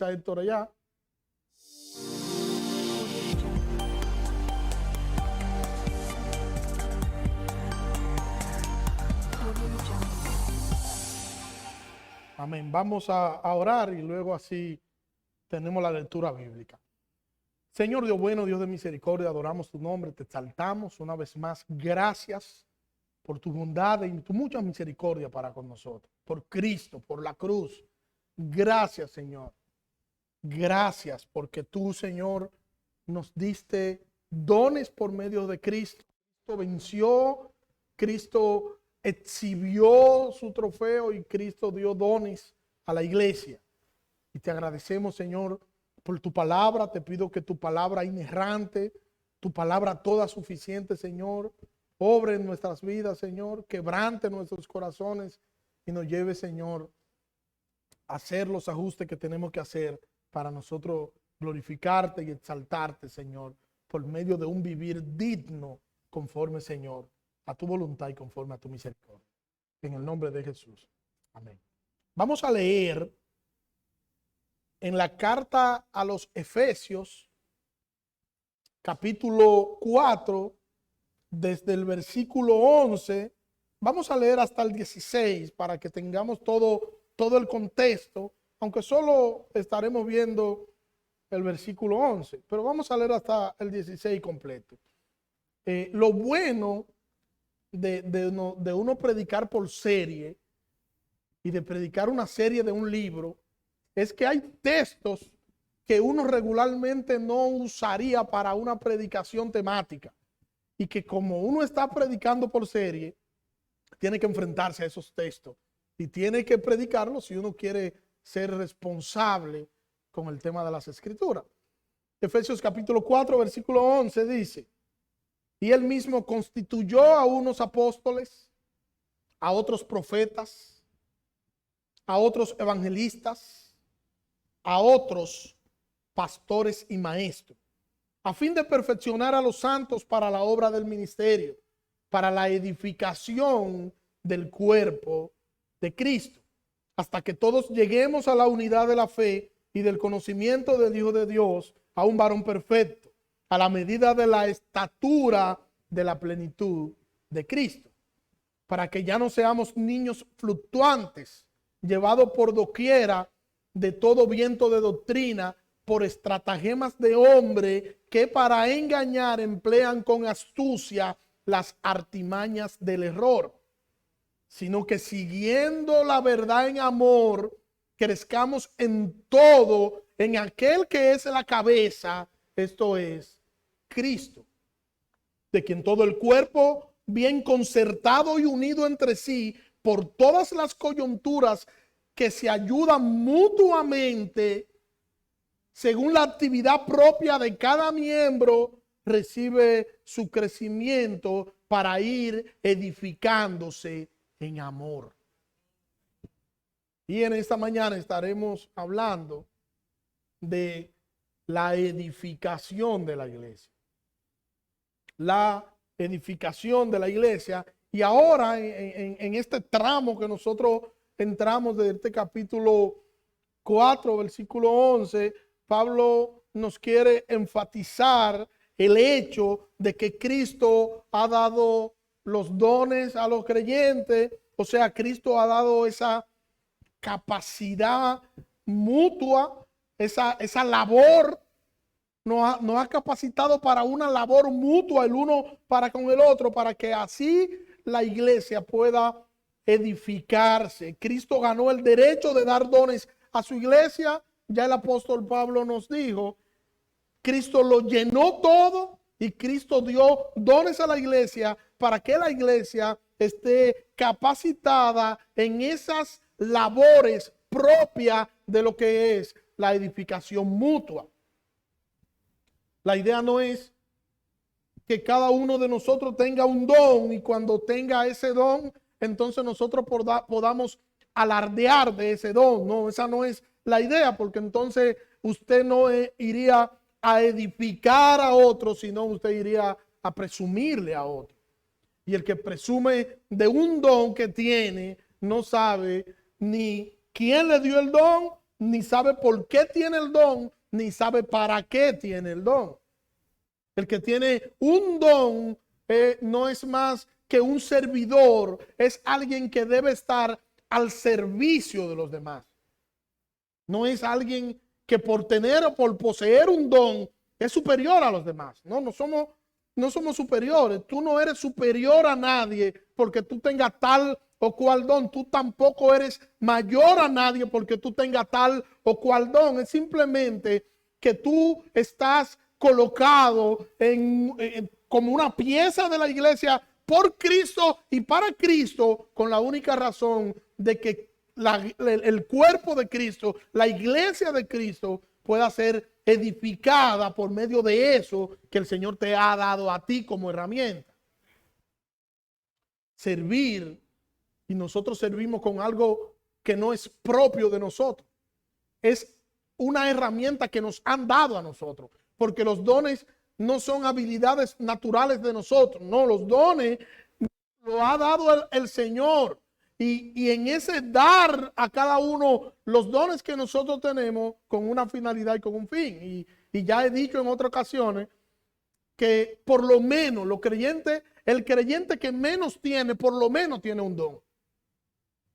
Está Héctor allá. Amén. Vamos a orar y luego así tenemos la lectura bíblica. Señor Dios bueno, Dios de misericordia, adoramos tu nombre, te exaltamos una vez más. Gracias por tu bondad y tu mucha misericordia para con nosotros. Por Cristo, por la cruz. Gracias, Señor. Gracias porque tú, Señor, nos diste dones por medio de Cristo. Cristo venció, Cristo exhibió su trofeo y Cristo dio dones a la iglesia. Y te agradecemos, Señor, por tu palabra. Te pido que tu palabra inerrante, tu palabra toda suficiente, Señor, obre en nuestras vidas, Señor, quebrante nuestros corazones y nos lleve, Señor, a hacer los ajustes que tenemos que hacer para nosotros glorificarte y exaltarte, Señor, por medio de un vivir digno conforme, Señor, a tu voluntad y conforme a tu misericordia. En el nombre de Jesús. Amén. Vamos a leer en la carta a los Efesios, capítulo 4, desde el versículo 11, vamos a leer hasta el 16 para que tengamos todo el contexto, aunque solo estaremos viendo el versículo 11, pero vamos a leer hasta el 16 completo. Lo bueno de uno predicar por serie y de predicar una serie de un libro es que hay textos que uno regularmente no usaría para una predicación temática y que como uno está predicando por serie, tiene que enfrentarse a esos textos y tiene que predicarlos si uno quiere ser responsable con el tema de las escrituras. Efesios capítulo 4, versículo 11 dice: y él mismo constituyó a unos apóstoles, a otros profetas, a otros evangelistas, a otros pastores y maestros, a fin de perfeccionar a los santos para la obra del ministerio, para la edificación del cuerpo de Cristo, hasta que todos lleguemos a la unidad de la fe y del conocimiento del Hijo de Dios, a un varón perfecto, a la medida de la estatura de la plenitud de Cristo, para que ya no seamos niños fluctuantes, llevados por doquiera de todo viento de doctrina, por estratagemas de hombre que para engañar emplean con astucia las artimañas del error, sino que siguiendo la verdad en amor, crezcamos en todo en aquel que es la cabeza, esto es Cristo, de quien todo el cuerpo, bien concertado y unido entre sí por todas las coyunturas que se ayudan mutuamente según la actividad propia de cada miembro, recibe su crecimiento para ir edificándose en amor. Y en esta mañana estaremos hablando de la edificación de la iglesia. La edificación de la iglesia. Y ahora en este tramo que nosotros entramos de este capítulo 4, versículo 11, Pablo nos quiere enfatizar el hecho de que Cristo ha dado los dones a los creyentes, o sea, Cristo ha dado esa capacidad mutua, esa labor, nos ha capacitado para una labor mutua el uno para con el otro, para que así la iglesia pueda edificarse. Cristo ganó el derecho de dar dones a su iglesia. Ya el apóstol Pablo nos dijo, Cristo lo llenó todo y Cristo dio dones a la iglesia para que la iglesia esté capacitada en esas labores propias de lo que es la edificación mutua. La idea no es que cada uno de nosotros tenga un don y cuando tenga ese don, entonces nosotros podamos alardear de ese don. No, esa no es la idea, porque entonces usted no iría a edificar a otro, sino usted iría a presumirle a otro. Y el que presume de un don que tiene, no sabe ni quién le dio el don, ni sabe por qué tiene el don, ni sabe para qué tiene el don. El que tiene un don no es más que un servidor, es alguien que debe estar al servicio de los demás. No es alguien que por tener o por poseer un don es superior a los demás. No somos superiores. Tú no eres superior a nadie porque tú tengas tal o cual don. Tú tampoco eres mayor a nadie porque tú tengas tal o cual don. Es simplemente que tú estás colocado como una pieza de la iglesia por Cristo y para Cristo, con la única razón de que el cuerpo de Cristo, la iglesia de Cristo, pueda ser edificada por medio de eso que el Señor te ha dado a ti como herramienta. Servir, y nosotros servimos con algo que no es propio de nosotros. Es una herramienta que nos han dado a nosotros, porque los dones no son habilidades naturales de nosotros, no, los dones lo ha dado el Señor. Y en ese dar a cada uno los dones que nosotros tenemos con una finalidad y con un fin. Y ya he dicho en otras ocasiones que por lo menos el creyente que menos tiene, por lo menos tiene un don.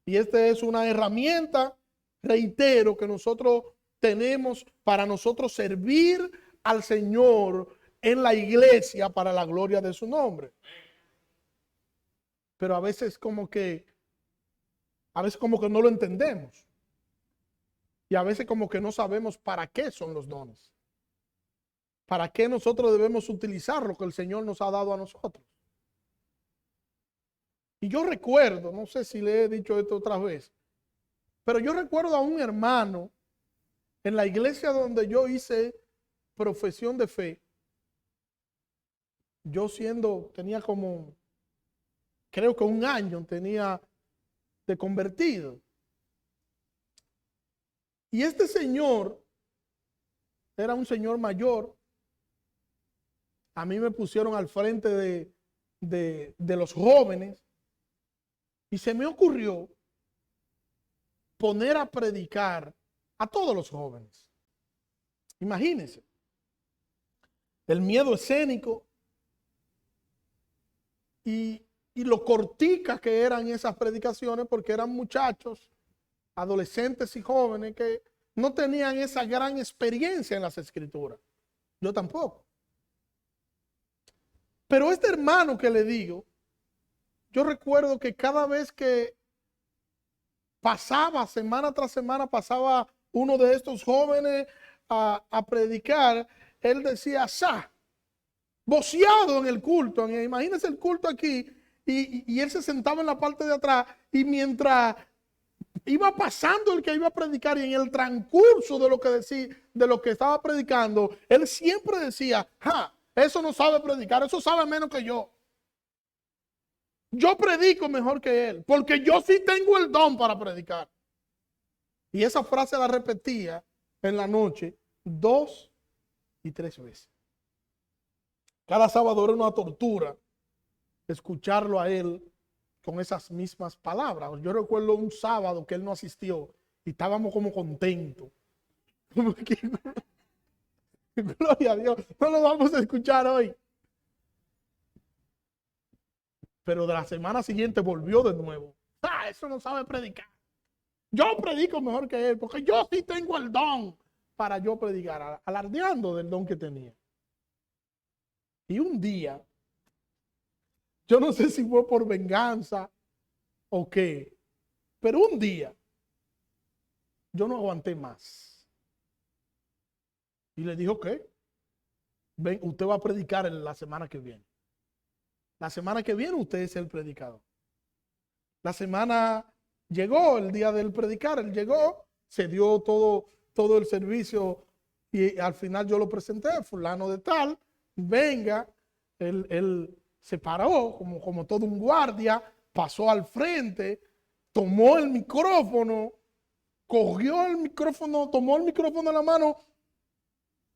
Y esta es una herramienta, reitero, que nosotros tenemos para nosotros servir al Señor en la iglesia para la gloria de su nombre. Pero a veces como que no lo entendemos. Y a veces como que no sabemos para qué son los dones. Para qué nosotros debemos utilizar lo que el Señor nos ha dado a nosotros. Y yo recuerdo, no sé si le he dicho esto otra vez, pero yo recuerdo a un hermano en la iglesia donde yo hice profesión de fe. Yo tenía como, creo que un año tenía de convertido. Y este señor era un señor mayor. A mí me pusieron al frente de los jóvenes y se me ocurrió poner a predicar a todos los jóvenes. Imagínense. El miedo escénico y lo corticas que eran esas predicaciones, porque eran muchachos, adolescentes y jóvenes que no tenían esa gran experiencia en las escrituras. Yo tampoco. Pero este hermano que le digo, yo recuerdo que cada vez que pasaba, semana tras semana, pasaba uno de estos jóvenes a predicar, él decía, voceado en el culto. Imagínense el culto aquí, y él se sentaba en la parte de atrás, y mientras iba pasando el que iba a predicar, y en el transcurso de lo que estaba predicando, él siempre decía, eso no sabe predicar, eso sabe menos que yo. Yo predico mejor que él, porque yo sí tengo el don para predicar. Y esa frase la repetía en la noche 2 y 3 veces. Cada sábado era una tortura escucharlo a él con esas mismas palabras. Yo recuerdo un sábado que él no asistió y estábamos como contentos. Gloria a Dios, no lo vamos a escuchar hoy. Pero de la semana siguiente volvió de nuevo. Eso no sabe predicar. Yo predico mejor que él, porque yo sí tengo el don para yo predicar, alardeando del don que tenía. Y un día, yo no sé si fue por venganza o qué, pero un día yo no aguanté más. Y le dijo, ¿qué? Ven, usted va a predicar la semana que viene. La semana que viene usted es el predicador. La semana llegó, el día del predicar, él llegó, se dio todo el servicio y al final yo lo presenté, fulano de tal, venga, él se paró como todo un guardia, pasó al frente, tomó el micrófono, cogió el micrófono, tomó el micrófono en la mano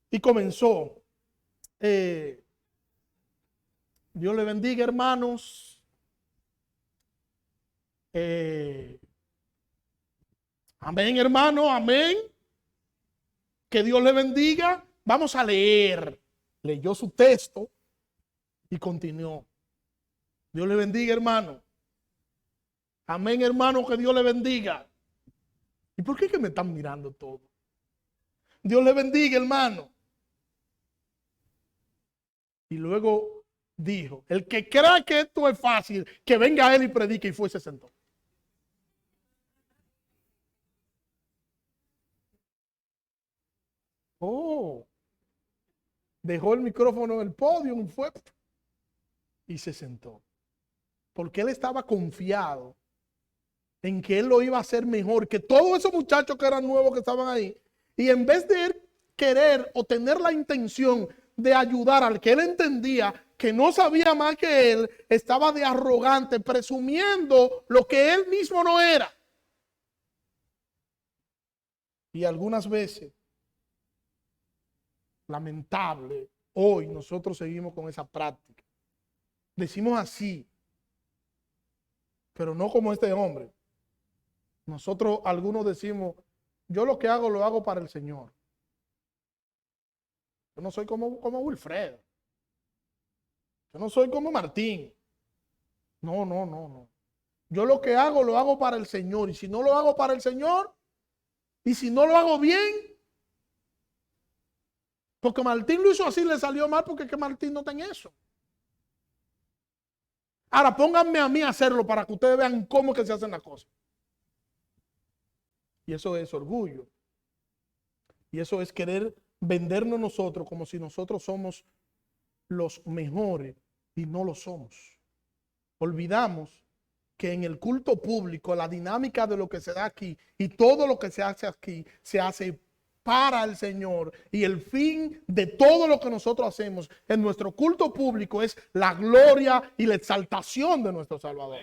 y comenzó. Dios le bendiga, hermanos. Amén, hermano, amén. Que Dios le bendiga. Vamos a leer. Leyó su texto y continuó. Dios le bendiga, hermano. Amén, hermano, que Dios le bendiga. ¿Y por qué que me están mirando todo? Dios le bendiga, hermano. Y luego dijo, el que crea que esto es fácil, que venga él y predique, y fue y se sentó. Oh, dejó el micrófono en el podio y fue y se sentó. Porque él estaba confiado en que él lo iba a hacer mejor que todos esos muchachos que eran nuevos que estaban ahí. Y en vez de él querer o tener la intención de ayudar al que él entendía que no sabía más que él, estaba de arrogante, presumiendo lo que él mismo no era. Y algunas veces, lamentable, hoy nosotros seguimos con esa práctica. Decimos así, pero no como este hombre. Nosotros algunos decimos, yo lo que hago lo hago para el Señor. Yo no soy como Wilfredo. Yo no soy como Martín. No. Yo lo que hago lo hago para el Señor. Y si no lo hago para el Señor, y si no lo hago bien, porque Martín lo hizo así, le salió mal porque es que Martín no tiene eso. Ahora pónganme a mí a hacerlo para que ustedes vean cómo que se hacen las cosas. Y eso es orgullo. Y eso es querer vendernos nosotros como si nosotros somos los mejores y no lo somos. Olvidamos que en el culto público la dinámica de lo que se da aquí y todo lo que se hace aquí se hace para el Señor, y el fin de todo lo que nosotros hacemos en nuestro culto público es la gloria y la exaltación de nuestro Salvador.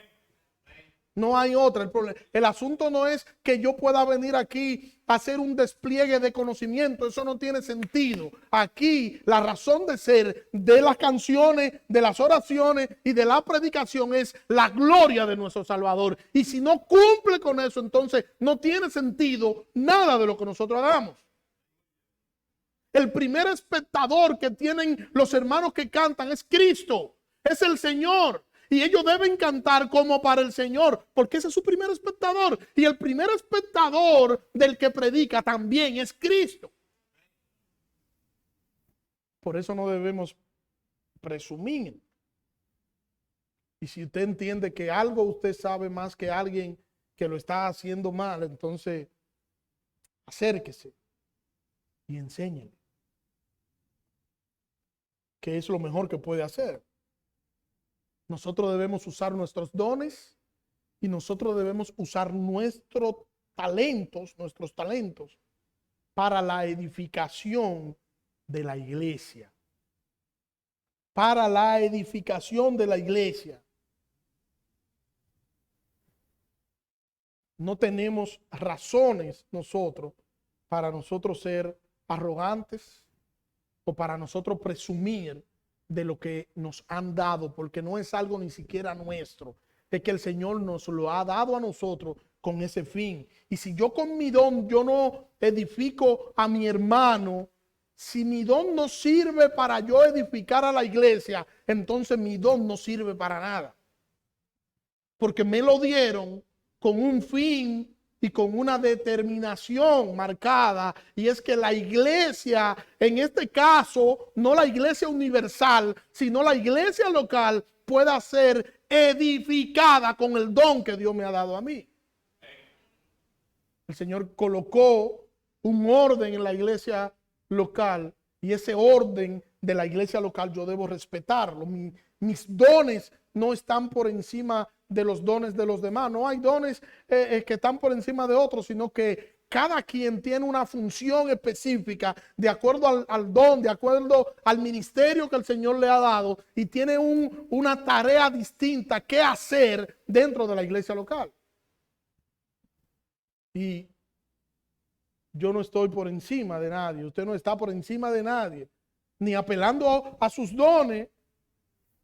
No hay otra. El asunto no es que yo pueda venir aquí a hacer un despliegue de conocimiento. Eso no tiene sentido. Aquí la razón de ser de las canciones, de las oraciones y de la predicación es la gloria de nuestro Salvador. Y si no cumple con eso, entonces no tiene sentido nada de lo que nosotros hagamos. El primer espectador que tienen los hermanos que cantan es Cristo, es el Señor. Y ellos deben cantar como para el Señor, porque ese es su primer espectador. Y el primer espectador del que predica también es Cristo. Por eso no debemos presumir. Y si usted entiende que algo usted sabe más que alguien que lo está haciendo mal, entonces acérquese y enséñele. Que es lo mejor que puede hacer. Nosotros debemos usar nuestros dones y nosotros debemos usar nuestros talentos para la edificación de la iglesia. Para la edificación de la iglesia. No tenemos razones para nosotros ser arrogantes o para nosotros presumir de lo que nos han dado, porque no es algo ni siquiera nuestro, es que el Señor nos lo ha dado a nosotros con ese fin. Y si yo con mi don yo no edifico a mi hermano, si mi don no sirve para yo edificar a la iglesia, entonces mi don no sirve para nada, porque me lo dieron con un fin y con una determinación marcada, y es que la iglesia, en este caso, no la iglesia universal, sino la iglesia local, pueda ser edificada con el don que Dios me ha dado a mí. El Señor colocó un orden en la iglesia local, y ese orden de la iglesia local yo debo respetarlo. Mis dones no están por encima de los dones de los demás. No hay dones que están por encima de otros, sino que cada quien tiene una función específica de acuerdo al don, de acuerdo al ministerio que el Señor le ha dado, y tiene una tarea distinta que hacer dentro de la iglesia local. Y yo no estoy por encima de nadie, usted no está por encima de nadie, ni apelando a sus dones.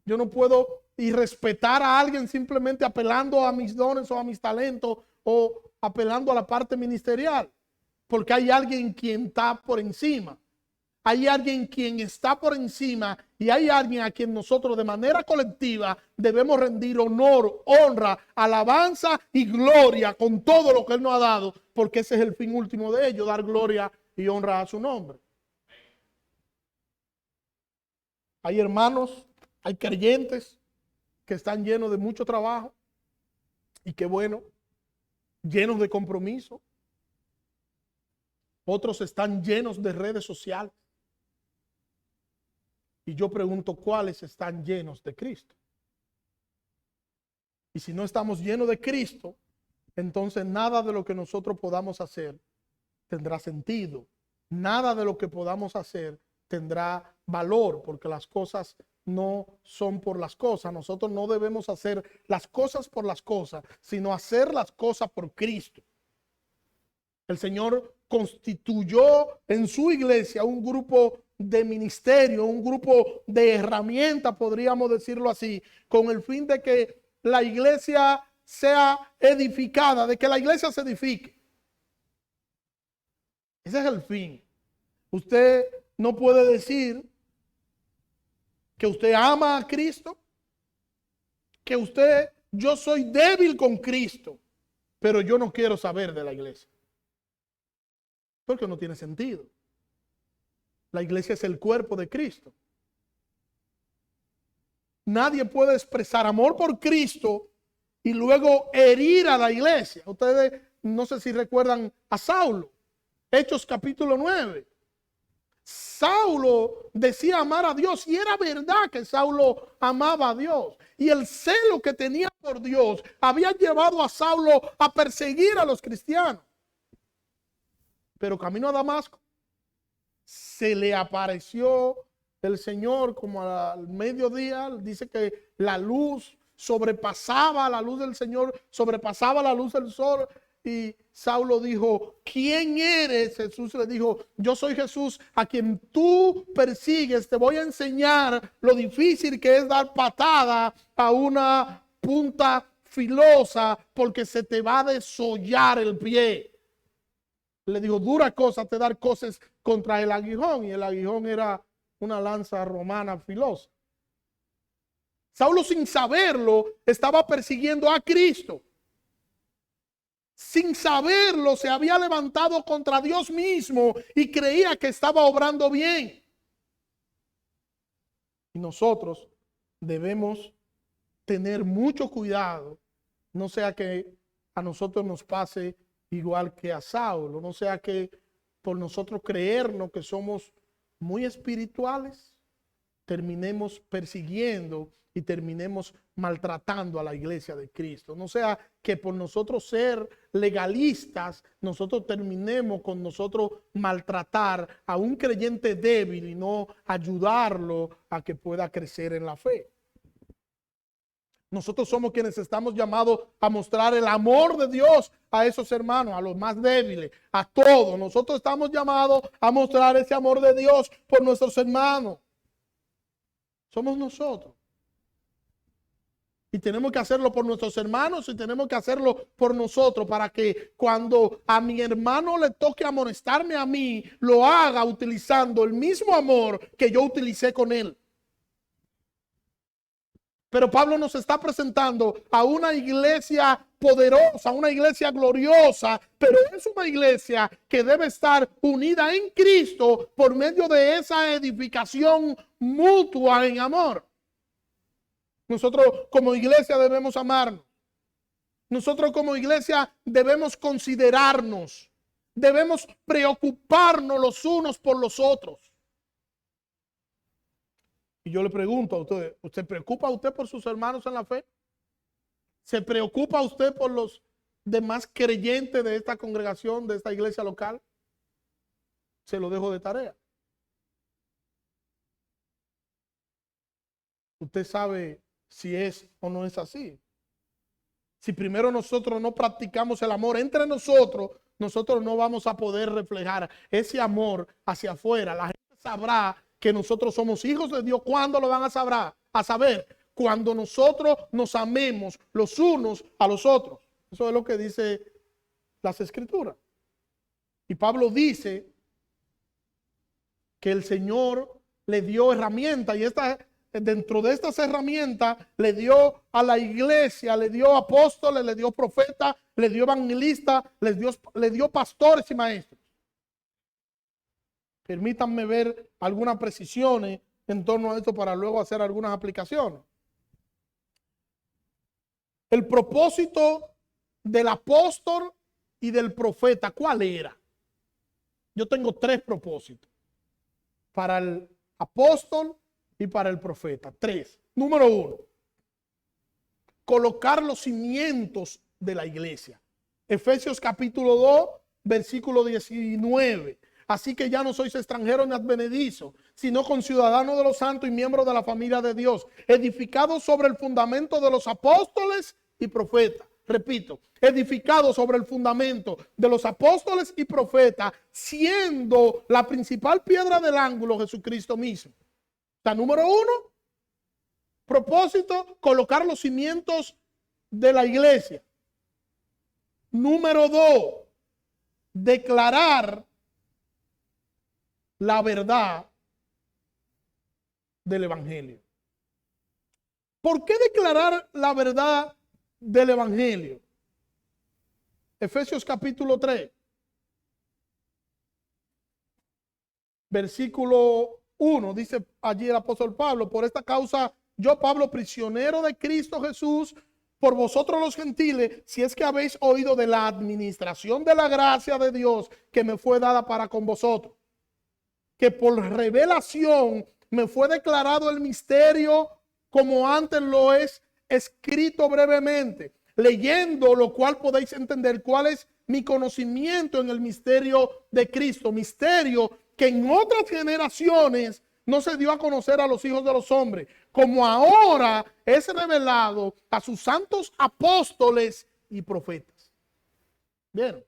Yo no puedo irrespetar a alguien simplemente apelando a mis dones o a mis talentos o apelando a la parte ministerial. porque hay alguien quien está por encima. Hay alguien quien está por encima y hay alguien a quien nosotros de manera colectiva debemos rendir honor, honra, alabanza y gloria con todo lo que Él nos ha dado, porque ese es el fin último de ello, dar gloria y honra a su nombre. Hay hermanos, hay creyentes que están llenos de mucho trabajo y qué bueno, llenos de compromiso. Otros están llenos de redes sociales. Y yo pregunto, ¿cuáles están llenos de Cristo? Y si no estamos llenos de Cristo, entonces nada de lo que nosotros podamos hacer tendrá sentido. Nada de lo que podamos hacer tendrá valor, porque las cosas no son por las cosas. Nosotros no debemos hacer las cosas por las cosas, sino hacer las cosas por Cristo. El Señor constituyó en su iglesia un grupo de ministerio, un grupo de herramientas, podríamos decirlo así, con el fin de que la iglesia sea edificada, de que la iglesia se edifique. Ese es el fin. Usted no puede decir que usted ama a Cristo, que yo soy débil con Cristo, pero yo no quiero saber de la iglesia. Porque no tiene sentido. La iglesia es el cuerpo de Cristo. Nadie puede expresar amor por Cristo y luego herir a la iglesia. Ustedes no sé si recuerdan a Saulo. Hechos capítulo 9. Saulo decía amar a Dios y era verdad que Saulo amaba a Dios. Y el celo que tenía por Dios había llevado a Saulo a perseguir a los cristianos. Pero camino a Damasco se le apareció el Señor como al mediodía. Dice que la luz sobrepasaba, la luz del Señor sobrepasaba la luz del sol. Y Saulo dijo, ¿quién eres? Jesús le dijo, yo soy Jesús a quien tú persigues. Te voy a enseñar lo difícil que es dar patada a una punta filosa, porque se te va a desollar el pie. Le dijo, dura cosa te dar cosas contra el aguijón. Y el aguijón era una lanza romana filosa. Saulo, sin saberlo, estaba persiguiendo a Cristo. Sin saberlo, se había levantado contra Dios mismo y creía que estaba obrando bien. Y nosotros debemos tener mucho cuidado, no sea que a nosotros nos pase igual que a Saulo, no sea que por nosotros creernos que somos muy espirituales, terminemos persiguiendo y terminemos maltratando a la iglesia de Cristo. No sea que por nosotros ser legalistas, nosotros terminemos con nosotros maltratar a un creyente débil y no ayudarlo a que pueda crecer en la fe. Nosotros somos quienes estamos llamados a mostrar el amor de Dios a esos hermanos, a los más débiles, a todos. Nosotros estamos llamados a mostrar ese amor de Dios por nuestros hermanos. Somos nosotros. Y tenemos que hacerlo por nuestros hermanos y tenemos que hacerlo por nosotros, para que cuando a mi hermano le toque amonestarme a mí, lo haga utilizando el mismo amor que yo utilicé con él. Pero Pablo nos está presentando a una iglesia poderosa, una iglesia gloriosa, pero es una iglesia que debe estar unida en Cristo por medio de esa edificación mutua en amor. Nosotros como iglesia debemos amarnos. Nosotros como iglesia debemos considerarnos. Debemos preocuparnos los unos por los otros. Y yo le pregunto a usted, ¿se preocupa usted por sus hermanos en la fe? ¿Se preocupa usted por los demás creyentes de esta congregación, de esta iglesia local? Se lo dejo de tarea. Usted sabe si es o no es así. Si primero nosotros no practicamos el amor entre nosotros, nosotros no vamos a poder reflejar ese amor hacia afuera. La gente sabrá que nosotros somos hijos de Dios. ¿Cuándo lo van a saber? Cuando nosotros nos amemos los unos a los otros. Eso es lo que dice las Escrituras. Y Pablo dice que el Señor le dio herramientas y dentro de estas herramientas le dio a la iglesia, le dio apóstoles, le dio profetas, le dio evangelistas, le dio pastores y maestros. Permítanme ver algunas precisiones en torno a esto para luego hacer algunas aplicaciones. El propósito del apóstol y del profeta, ¿cuál era? Yo tengo tres propósitos. Para el apóstol y para el profeta. Tres. Número uno, colocar los cimientos de la iglesia. Efesios capítulo 2, versículo 19. Así que ya no sois extranjeros ni advenedizos, sino conciudadanos de los santos y miembros de la familia de Dios, edificados sobre el fundamento de los apóstoles y profetas. Repito, edificados sobre el fundamento de los apóstoles y profetas, siendo la principal piedra del ángulo Jesucristo mismo. O sea, número uno, propósito, colocar los cimientos de la iglesia. Número dos, declarar la verdad del evangelio. ¿Por qué declarar la verdad del evangelio? Efesios capítulo 3, versículo 1, dice allí el apóstol Pablo: por esta causa yo, Pablo, prisionero de Cristo Jesús, por vosotros los gentiles, si es que habéis oído de la administración de la gracia de Dios que me fue dada para con vosotros, que por revelación me fue declarado el misterio, como antes lo es escrito brevemente, leyendo lo cual podéis entender cuál es mi conocimiento en el misterio de Cristo, misterio que en otras generaciones no se dio a conocer a los hijos de los hombres, como ahora es revelado a sus santos apóstoles y profetas. Bien.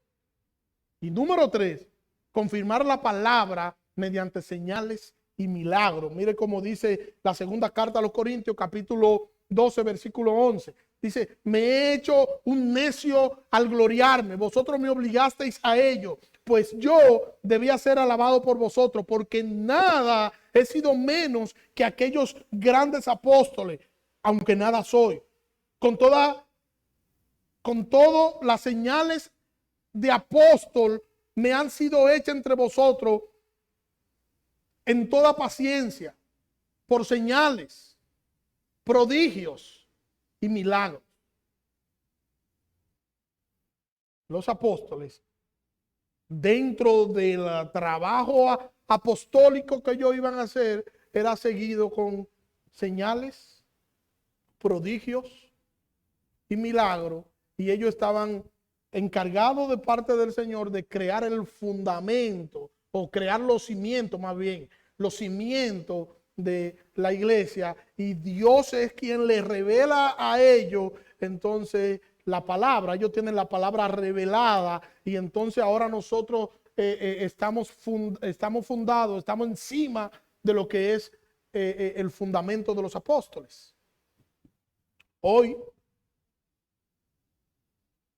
Y número 3, confirmar la palabra mediante señales y milagros. Mire cómo dice la segunda carta a los Corintios, capítulo 12, versículo 11. Dice: me he hecho un necio al gloriarme, vosotros me obligasteis a ello, pues yo debía ser alabado por vosotros, porque nada he sido menos que aquellos grandes apóstoles, aunque nada soy. Con todas las señales de apóstol me han sido hechas entre vosotros en toda paciencia, por señales, prodigios y milagros. Los apóstoles, dentro del trabajo apostólico que ellos iban a hacer, era seguido con señales, prodigios y milagros, y ellos estaban encargados de parte del Señor de crear el fundamento, o crear los cimientos, más bien, los cimientos de la iglesia, y Dios es quien les revela a ellos entonces la palabra. Ellos tienen la palabra revelada, y entonces ahora nosotros estamos fundados, estamos encima de lo que es el fundamento de los apóstoles. Hoy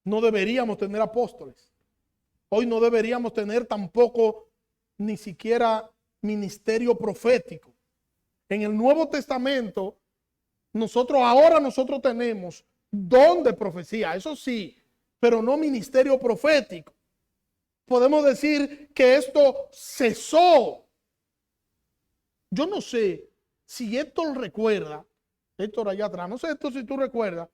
no deberíamos tener apóstoles. Hoy no deberíamos tener tampoco ni siquiera ministerio profético. En el Nuevo Testamento, nosotros tenemos don de profecía, eso sí, pero no ministerio profético. Podemos decir que esto cesó. Yo no sé si Héctor recuerda, Héctor allá atrás, no sé Héctor si tú recuerdas,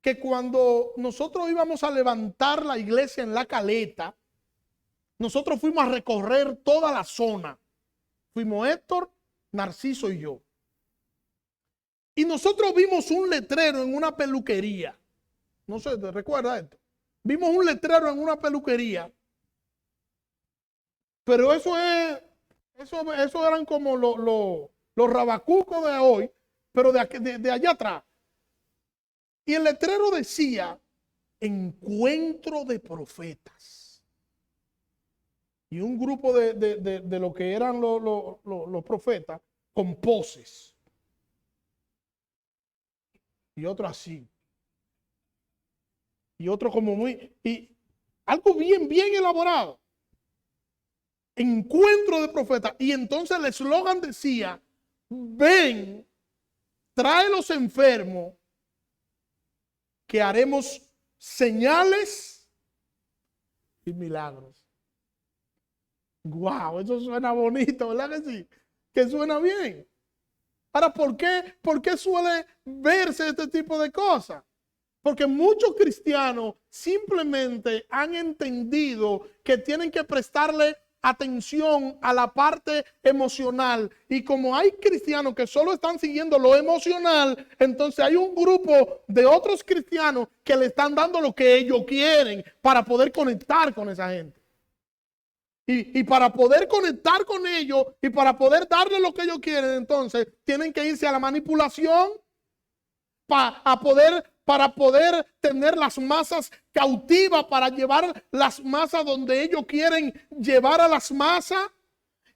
que cuando nosotros íbamos a levantar la iglesia en La Caleta, nosotros fuimos a recorrer toda la zona. Fuimos Héctor, Narciso y yo. Y nosotros vimos un letrero en una peluquería. No sé, ¿te recuerdas esto? Vimos un letrero en una peluquería. Pero eso eran como los rabacucos de hoy, pero de allá atrás. Y el letrero decía: encuentro de profetas. Y un grupo de lo que eran los profetas con poses. Y otro así. Y otro como muy... Y algo bien elaborado. encuentro de profetas. Y entonces el eslogan decía: ven, trae los enfermos, que haremos señales y milagros. Wow, eso suena bonito, ¿verdad que sí? Que suena bien. Ahora, ¿por qué suele verse este tipo de cosas? Porque muchos cristianos simplemente han entendido que tienen que prestarle atención a la parte emocional. Y como hay cristianos que solo están siguiendo lo emocional, entonces hay un grupo de otros cristianos que le están dando lo que ellos quieren para poder conectar con esa gente. Y para poder conectar con ellos y para poder darle lo que ellos quieren, entonces tienen que irse a la manipulación para poder tener las masas cautivas, para llevar las masas donde ellos quieren llevar a las masas.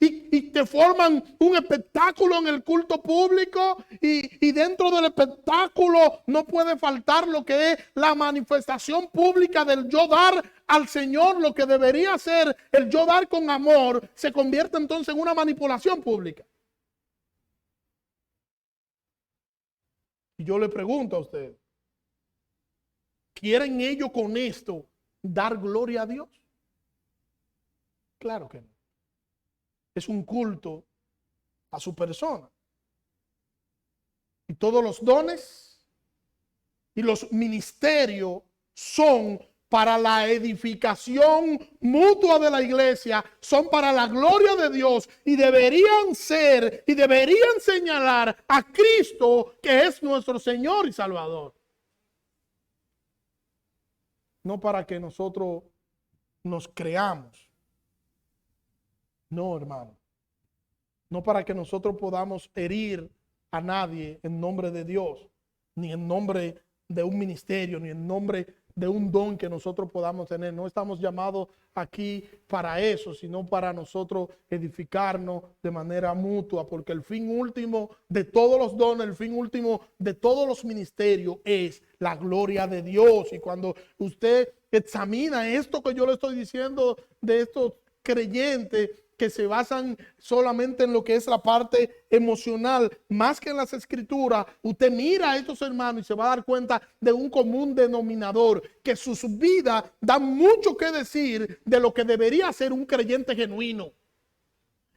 Y te forman un espectáculo en el culto público, y dentro del espectáculo no puede faltar lo que es la manifestación pública del yo dar al Señor. Lo que debería ser el yo dar con amor se convierte entonces en una manipulación pública. Y yo le pregunto a usted, ¿quieren ellos con esto dar gloria a Dios? Claro que no. Es un culto a su persona. Y todos los dones y los ministerios son para la edificación mutua de la iglesia, son para la gloria de Dios, y deberían ser y deberían señalar a Cristo, que es nuestro Señor y Salvador. No para que nosotros nos creamos. No, hermano. No para que nosotros podamos herir a nadie en nombre de Dios, ni en nombre de un ministerio, ni en nombre de un don que nosotros podamos tener. No estamos llamados aquí para eso, sino para nosotros edificarnos de manera mutua, porque el fin último de todos los dones, el fin último de todos los ministerios es la gloria de Dios. Y cuando usted examina esto que yo le estoy diciendo de estos creyentes que se basan solamente en lo que es la parte emocional, más que en las escrituras, usted mira a estos hermanos y se va a dar cuenta de un común denominador, que sus vidas dan mucho que decir de lo que debería ser un creyente genuino.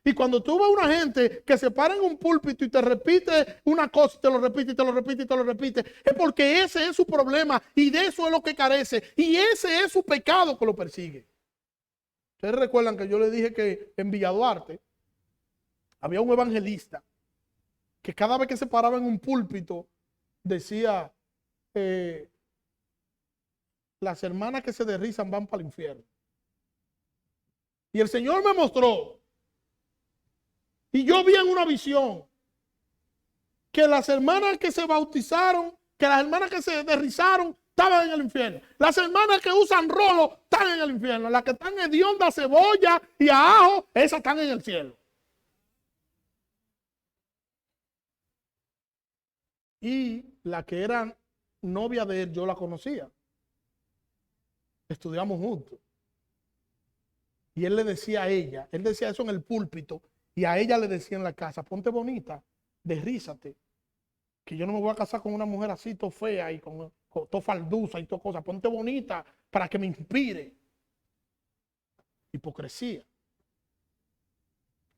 Y cuando tú ves a una gente que se para en un púlpito y te repite una cosa, y te lo repite, y te lo repite, y te lo repite, es porque ese es su problema, y de eso es lo que carece, y ese es su pecado que lo persigue. Ustedes recuerdan que yo les dije que en Villa Duarte había un evangelista que cada vez que se paraba en un púlpito decía: las hermanas que se derrizan van para el infierno. Y el Señor me mostró, y yo vi en una visión, que las hermanas que se bautizaron, que las hermanas que se derrizaron, estaban en el infierno. Las hermanas que usan rolo están en el infierno. Las que están hediondas a cebolla y a ajo, esas están en el cielo. Y la que era novia de él, yo la conocía. Estudiamos juntos. Y él le decía a ella, él decía eso en el púlpito, y a ella le decía en la casa: ponte bonita, derrízate, que yo no me voy a casar con una mujer así, todo fea y con todo falduza y todo cosa. Ponte bonita para que me inspire. Hipocresía.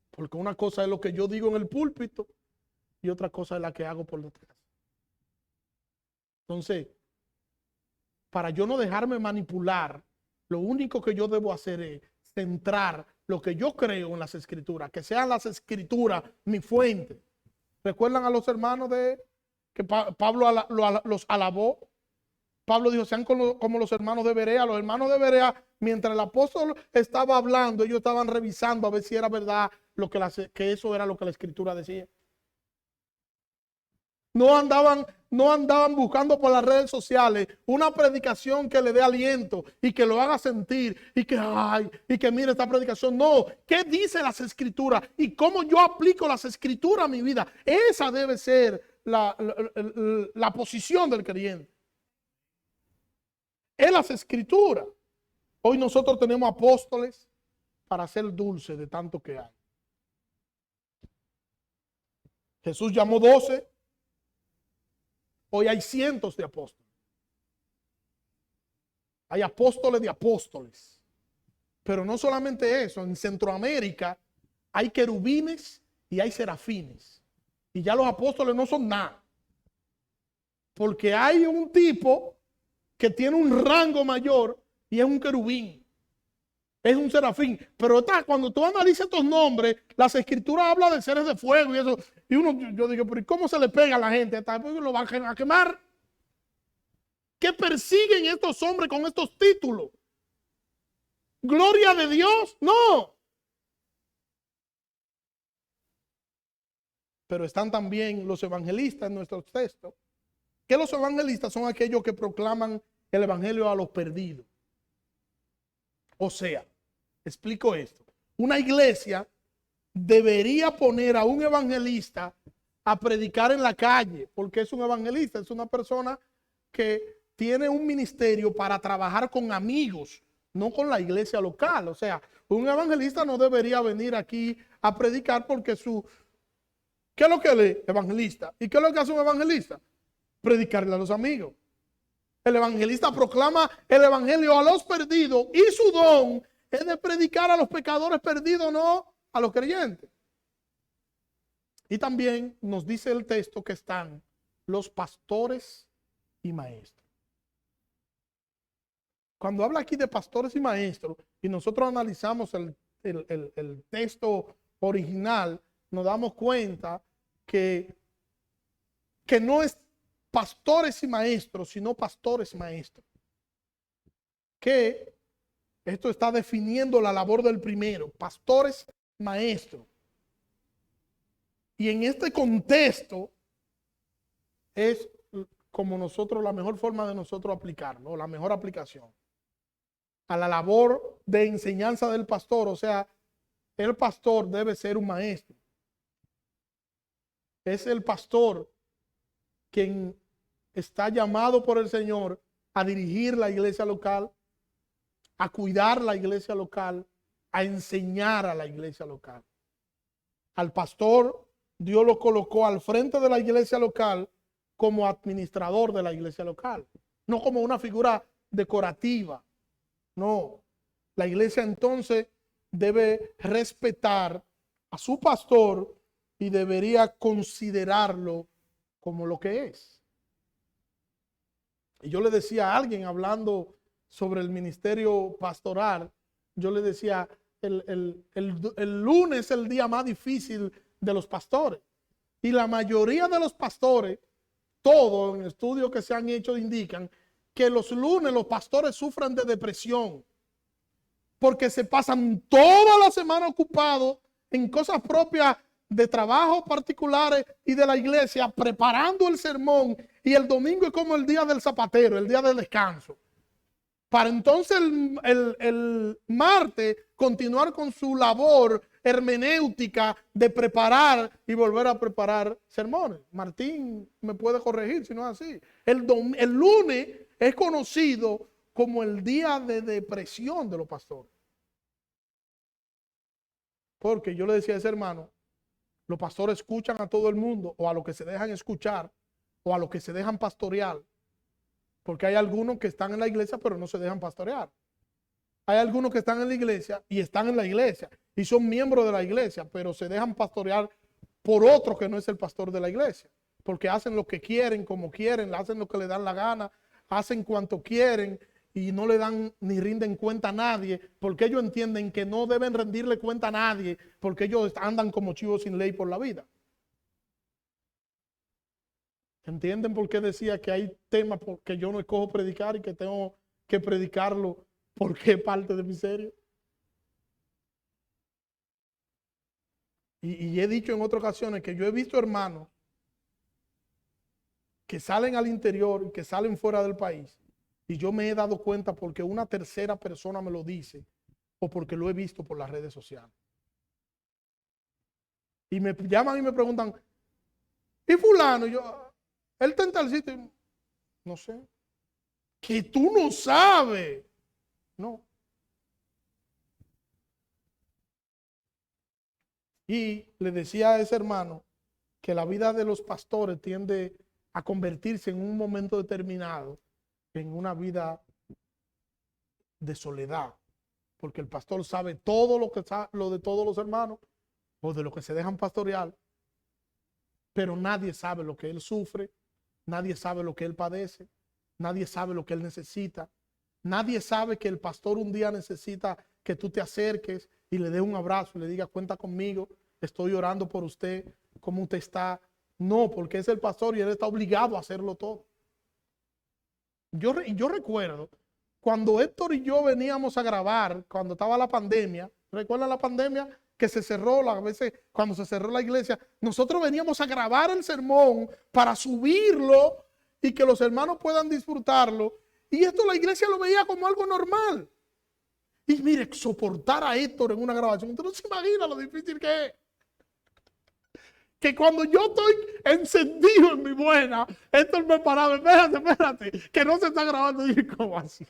Porque una cosa es lo que yo digo en el púlpito y otra cosa es la que hago por detrás. Entonces, para yo no dejarme manipular, lo único que yo debo hacer es centrar lo que yo creo en las escrituras, que sean las escrituras mi fuente. ¿Recuerdan a los hermanos de que Pablo los alabó? Pablo dijo: sean como los hermanos de Berea. Los hermanos de Berea, mientras el apóstol estaba hablando, ellos estaban revisando a ver si era verdad que eso era lo que la escritura decía. No andaban buscando por las redes sociales una predicación que le dé aliento y que lo haga sentir y que mire esta predicación. No, ¿qué dice las escrituras y cómo yo aplico las escrituras a mi vida? Esa debe ser la posición del creyente. En las escrituras. Hoy nosotros tenemos apóstoles, para ser dulce de tanto que hay. Jesús llamó 12. Hoy hay cientos de apóstoles. Hay apóstoles de apóstoles. Pero no solamente eso, en Centroamérica hay querubines y hay serafines. Y ya los apóstoles no son nada. Porque hay un tipo que tiene un rango mayor y es un querubín. Es un serafín. Pero cuando tú analizas estos nombres, las escrituras hablan de seres de fuego y eso. Y yo digo, pero ¿cómo se le pega a la gente? Lo van a quemar. ¿Qué persiguen estos hombres con estos títulos? ¿Gloria de Dios? No. Pero están también los evangelistas en nuestros textos. Que los evangelistas son aquellos que proclaman el evangelio a los perdidos. O sea, explico esto. Una iglesia debería poner a un evangelista a predicar en la calle, porque es un evangelista, es una persona que tiene un ministerio para trabajar con amigos, no con la iglesia local. O sea, un evangelista no debería venir aquí a predicar porque ¿qué es lo que lee? Evangelista. ¿Y qué es lo que hace un evangelista? Predicarle a los amigos. El evangelista proclama el evangelio a los perdidos y su don es de predicar a los pecadores perdidos, no a los creyentes. Y también nos dice el texto que están los pastores y maestros. Cuando habla aquí de pastores y maestros y nosotros analizamos el texto original, nos damos cuenta que no es pastores y maestros, sino pastores y maestros. Que esto está definiendo la labor del primero, pastores, maestros. Y en este contexto es como nosotros, la mejor forma de nosotros aplicarlo, la mejor aplicación a la labor de enseñanza del pastor. O sea, el pastor debe ser un maestro. Es el pastor quien está llamado por el Señor a dirigir la iglesia local, a cuidar la iglesia local, a enseñar a la iglesia local. Al pastor Dios lo colocó al frente de la iglesia local como administrador de la iglesia local, no como una figura decorativa. No, la iglesia entonces debe respetar a su pastor y debería considerarlo como lo que es. Y yo le decía a alguien hablando sobre el ministerio pastoral, yo le decía, el lunes es el día más difícil de los pastores. Y la mayoría de los pastores, todos en estudios que se han hecho indican que los lunes los pastores sufren de depresión porque se pasan toda la semana ocupados en cosas propias de trabajos particulares y de la iglesia, preparando el sermón, y el domingo es como el día del zapatero, el día del descanso. Para entonces el martes continuar con su labor hermenéutica de preparar y volver a preparar sermones. Martín me puede corregir si no es así. El lunes es conocido como el día de depresión de los pastores. Porque yo le decía a ese hermano, los pastores escuchan a todo el mundo, o a los que se dejan escuchar, o a los que se dejan pastorear. Porque hay algunos que están en la iglesia pero no se dejan pastorear. Hay algunos que están en la iglesia y están en la iglesia y son miembros de la iglesia, pero se dejan pastorear por otro que no es el pastor de la iglesia. Porque hacen lo que quieren, como quieren, hacen lo que le dan la gana, hacen cuanto quieren y no le dan ni rinden cuenta a nadie, porque ellos entienden que no deben rendirle cuenta a nadie, porque ellos andan como chivos sin ley por la vida. ¿Entienden por qué decía que hay temas que yo no escojo predicar y que tengo que predicarlo porque es parte de mi serie? Y he dicho en otras ocasiones que yo he visto hermanos que salen al interior y que salen fuera del país, y yo me he dado cuenta porque una tercera persona me lo dice o porque lo he visto por las redes sociales. Y me llaman y me preguntan, ¿y fulano? Y yo, él está en tal sitio. No sé. Que tú no sabes. No. Y le decía a ese hermano que la vida de los pastores tiende a convertirse en un momento determinado en una vida de soledad, porque el pastor sabe todo lo de todos los hermanos o de lo que se dejan pastorear, pero nadie sabe lo que él sufre, nadie sabe lo que él padece, nadie sabe lo que él necesita, nadie sabe que el pastor un día necesita que tú te acerques y le des un abrazo y le digas, cuenta conmigo, estoy orando por usted, ¿cómo usted está? No, porque es el pastor y él está obligado a hacerlo todo. Yo recuerdo cuando Héctor y yo veníamos a grabar, cuando estaba la pandemia, ¿recuerdan la pandemia? Que se cerró, a veces cuando se cerró la iglesia, nosotros veníamos a grabar el sermón para subirlo y que los hermanos puedan disfrutarlo. Y esto la iglesia lo veía como algo normal. Y mire, soportar a Héctor en una grabación, usted no se imagina lo difícil que es. Que cuando yo estoy encendido en mi buena, Héctor me paraba, espérate, que no se está grabando. Y yo, ¿cómo así?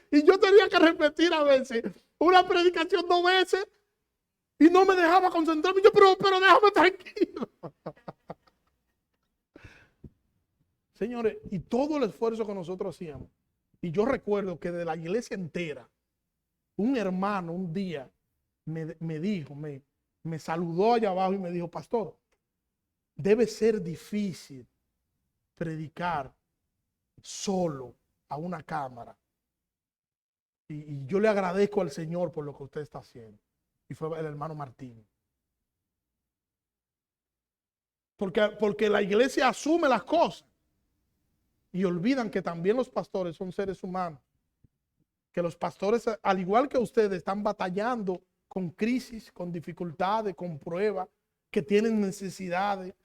Y yo tenía que repetir a veces una predicación 2 veces y no me dejaba concentrarme. Yo, pero déjame tranquilo. Señores, y todo el esfuerzo que nosotros hacíamos. Y yo recuerdo que de la iglesia entera, un hermano un día me dijo, me saludó allá abajo y me dijo, pastor, debe ser difícil predicar solo a una cámara. Y yo le agradezco al Señor por lo que usted está haciendo. Y fue el hermano Martín. Porque la iglesia asume las cosas y olvidan que también los pastores son seres humanos. Que los pastores, al igual que ustedes, están batallando con crisis, con dificultades, con pruebas, que tienen necesidades,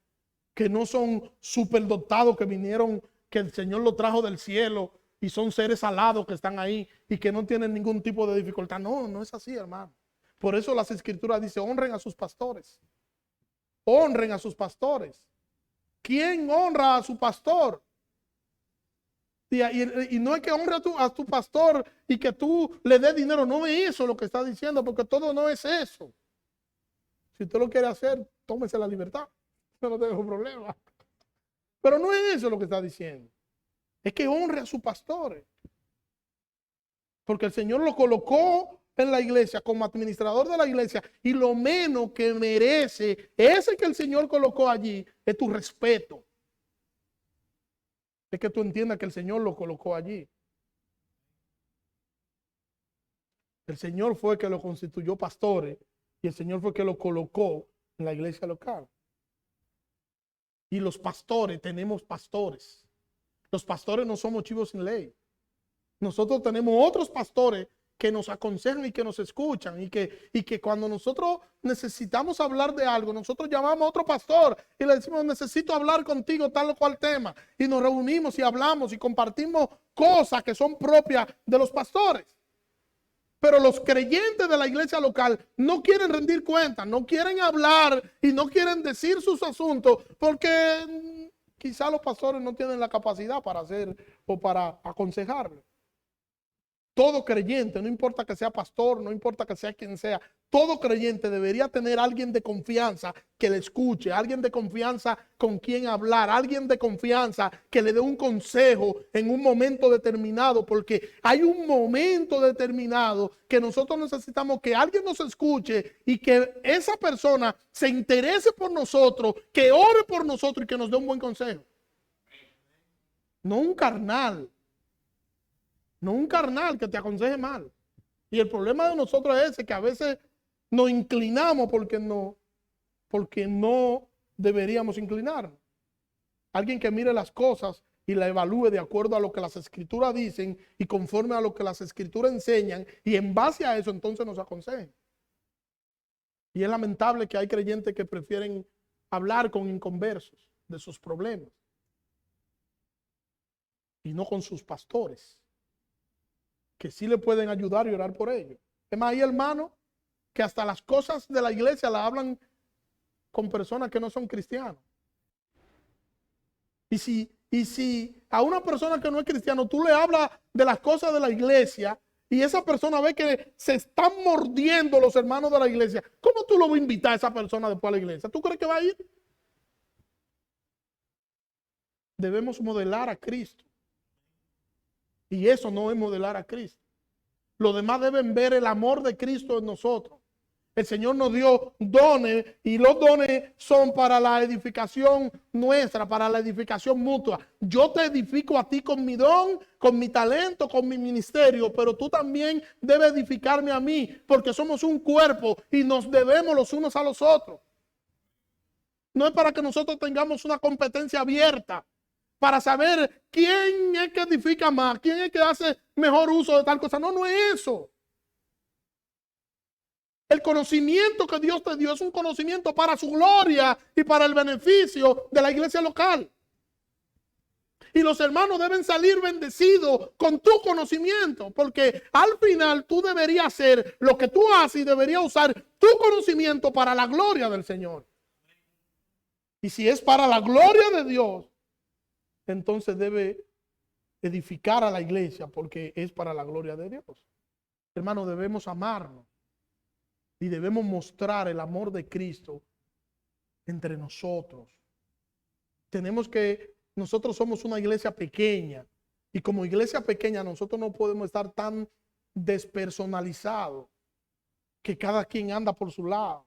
que no son superdotados, que vinieron, que el Señor lo trajo del cielo y son seres alados que están ahí y que no tienen ningún tipo de dificultad. No, no es así, hermano. Por eso las escrituras dicen, honren a sus pastores. Honren a sus pastores. ¿Quién honra a su pastor? Y no es que honre a tu pastor y que tú le des dinero. No es eso lo que está diciendo, porque todo no es eso. Si usted lo quiere hacer, tómese la libertad. Yo no tengo problema. Pero no es eso lo que está diciendo. Es que honre a sus pastores. Porque el Señor lo colocó en la iglesia como administrador de la iglesia y lo menos que merece ese que el Señor colocó allí es tu respeto. Es que tú entiendas que el Señor lo colocó allí. El Señor fue el que lo constituyó pastores y el Señor fue el que lo colocó en la iglesia local. Y los pastores, tenemos pastores. Los pastores no somos chivos sin ley. Nosotros tenemos otros pastores que nos aconsejan y que nos escuchan y que cuando nosotros necesitamos hablar de algo, nosotros llamamos a otro pastor y le decimos, necesito hablar contigo tal o cual tema. Y nos reunimos y hablamos y compartimos cosas que son propias de los pastores. Pero los creyentes de la iglesia local no quieren rendir cuentas, no quieren hablar y no quieren decir sus asuntos porque quizá los pastores no tienen la capacidad para hacer o para aconsejarle. Todo creyente, no importa que sea pastor, no importa que sea quien sea, todo creyente debería tener alguien de confianza que le escuche, alguien de confianza con quien hablar, alguien de confianza que le dé un consejo en un momento determinado, porque hay un momento determinado que nosotros necesitamos que alguien nos escuche y que esa persona se interese por nosotros, que ore por nosotros y que nos dé un buen consejo. No un carnal. No un carnal que te aconseje mal. Y el problema de nosotros es ese, que a veces nos inclinamos porque no deberíamos inclinarnos. Alguien que mire las cosas y la evalúe de acuerdo a lo que las escrituras dicen y conforme a lo que las escrituras enseñan y en base a eso entonces nos aconsejen. Y es lamentable que hay creyentes que prefieren hablar con inconversos de sus problemas y no con sus pastores, que sí le pueden ayudar y orar por ellos. Es más, hay hermanos que hasta las cosas de la iglesia la hablan con personas que no son cristianos. Y si a una persona que no es cristiano tú le hablas de las cosas de la iglesia y esa persona ve que se están mordiendo los hermanos de la iglesia, ¿cómo tú lo vas a invitar a esa persona después a la iglesia? ¿Tú crees que va a ir? Debemos modelar a Cristo. Y eso no es modelar a Cristo. Los demás deben ver el amor de Cristo en nosotros. El Señor nos dio dones y los dones son para la edificación nuestra, para la edificación mutua. Yo te edifico a ti con mi don, con mi talento, con mi ministerio, pero tú también debes edificarme a mí, porque somos un cuerpo y nos debemos los unos a los otros. No es para que nosotros tengamos una competencia abierta para saber quién es que edifica más, quién es que hace mejor uso de tal cosa. No, no es eso. El conocimiento que Dios te dio es un conocimiento para su gloria y para el beneficio de la iglesia local. Y los hermanos deben salir bendecidos con tu conocimiento, porque al final tú deberías hacer lo que tú haces y deberías usar tu conocimiento para la gloria del Señor. Y si es para la gloria de Dios, entonces debe edificar a la iglesia porque es para la gloria de Dios. Hermanos, debemos amarnos y debemos mostrar el amor de Cristo entre nosotros. Nosotros somos una iglesia pequeña y como iglesia pequeña nosotros no podemos estar tan despersonalizados que cada quien anda por su lado.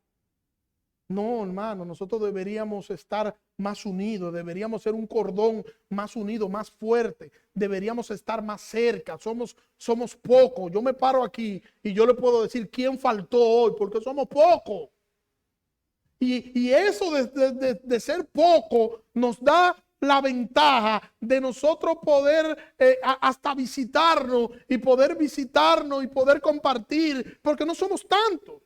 No, hermano, nosotros deberíamos estar más unidos, deberíamos ser un cordón más unido, más fuerte, deberíamos estar más cerca, somos pocos. Yo me paro aquí y yo le puedo decir quién faltó hoy, porque somos pocos. Y eso de ser poco nos da la ventaja de nosotros poder hasta visitarnos y poder compartir, porque no somos tantos.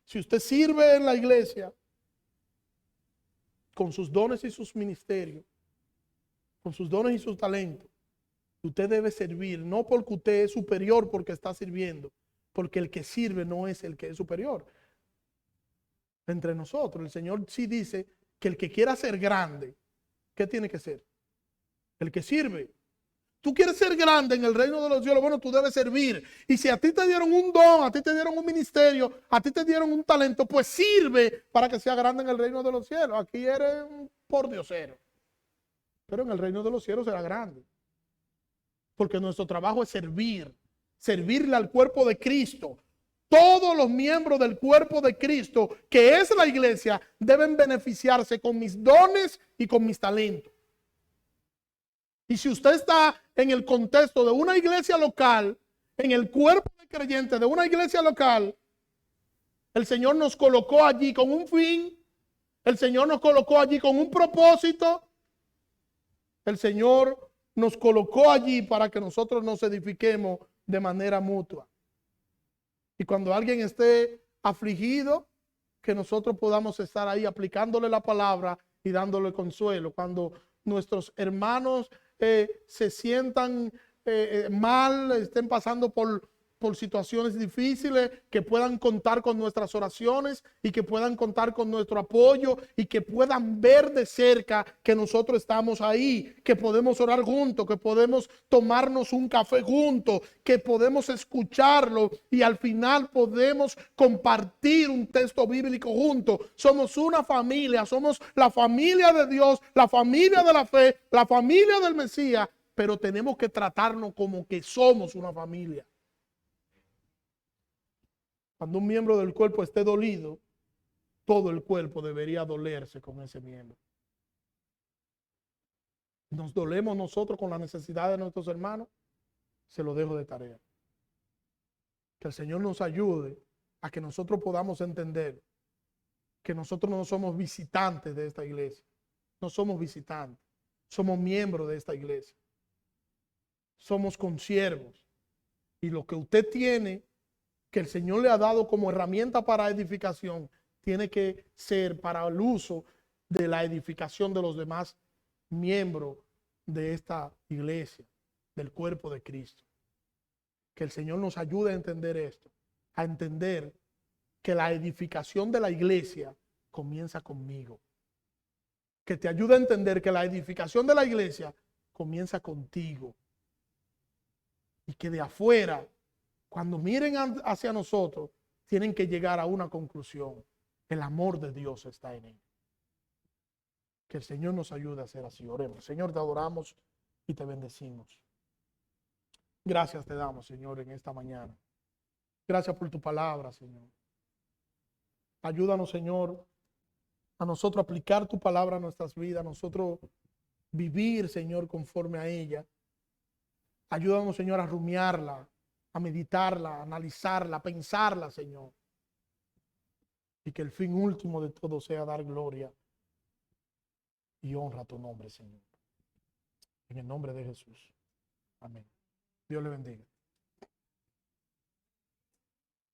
Si usted sirve en la iglesia con sus dones y sus ministerios, con sus dones y sus talentos, usted debe servir, no porque usted es superior porque está sirviendo, porque el que sirve no es el que es superior. Entre nosotros, el Señor sí dice que el que quiera ser grande, ¿qué tiene que ser? El que sirve. Tú quieres ser grande en el reino de los cielos, bueno, tú debes servir. Y si a ti te dieron un don, a ti te dieron un ministerio, a ti te dieron un talento, pues sirve para que sea grande en el reino de los cielos. Aquí eres un pordiosero, pero en el reino de los cielos será grande. Porque nuestro trabajo es servirle al cuerpo de Cristo. Todos los miembros del cuerpo de Cristo, que es la iglesia, deben beneficiarse con mis dones y con mis talentos. Y si usted está en el contexto de una iglesia local, en el cuerpo de creyentes de una iglesia local, el Señor nos colocó allí con un fin, el Señor nos colocó allí con un propósito, el Señor nos colocó allí para que nosotros nos edifiquemos de manera mutua. Y cuando alguien esté afligido, que nosotros podamos estar ahí aplicándole la palabra y dándole consuelo. Cuando nuestros hermanos se sientan mal, estén pasando por situaciones difíciles, que puedan contar con nuestras oraciones y que puedan contar con nuestro apoyo y que puedan ver de cerca que nosotros estamos ahí, que podemos orar juntos, que podemos tomarnos un café juntos, que podemos escucharlo y al final podemos compartir un texto bíblico juntos. Somos una familia, somos la familia de Dios, la familia de la fe, la familia del Mesías, pero tenemos que tratarnos como que somos una familia. Cuando un miembro del cuerpo esté dolido, todo el cuerpo debería dolerse con ese miembro. Nos dolemos nosotros con la necesidad de nuestros hermanos, se lo dejo de tarea. Que el Señor nos ayude a que nosotros podamos entender que nosotros no somos visitantes de esta iglesia. No somos visitantes, somos miembros de esta iglesia. Somos consiervos. Y lo que usted tiene, que el Señor le ha dado como herramienta para edificación, tiene que ser para el uso de la edificación de los demás miembros de esta iglesia, del cuerpo de Cristo. Que el Señor nos ayude a entender esto, a entender que la edificación de la iglesia comienza conmigo. Que te ayude a entender que la edificación de la iglesia comienza contigo. y que de afuera, cuando miren hacia nosotros, tienen que llegar a una conclusión. El amor de Dios está en él. Que el Señor nos ayude a hacer así. Oremos. Señor, te adoramos y te bendecimos. Gracias te damos, Señor, en esta mañana. Gracias por tu palabra, Señor. Ayúdanos, Señor, a nosotros aplicar tu palabra a nuestras vidas, a nosotros vivir, Señor, conforme a ella. Ayúdanos, Señor, a rumiarla, a meditarla, a analizarla, a pensarla, Señor. Y que el fin último de todo sea dar gloria y honra a tu nombre, Señor. En el nombre de Jesús. Amén. Dios le bendiga.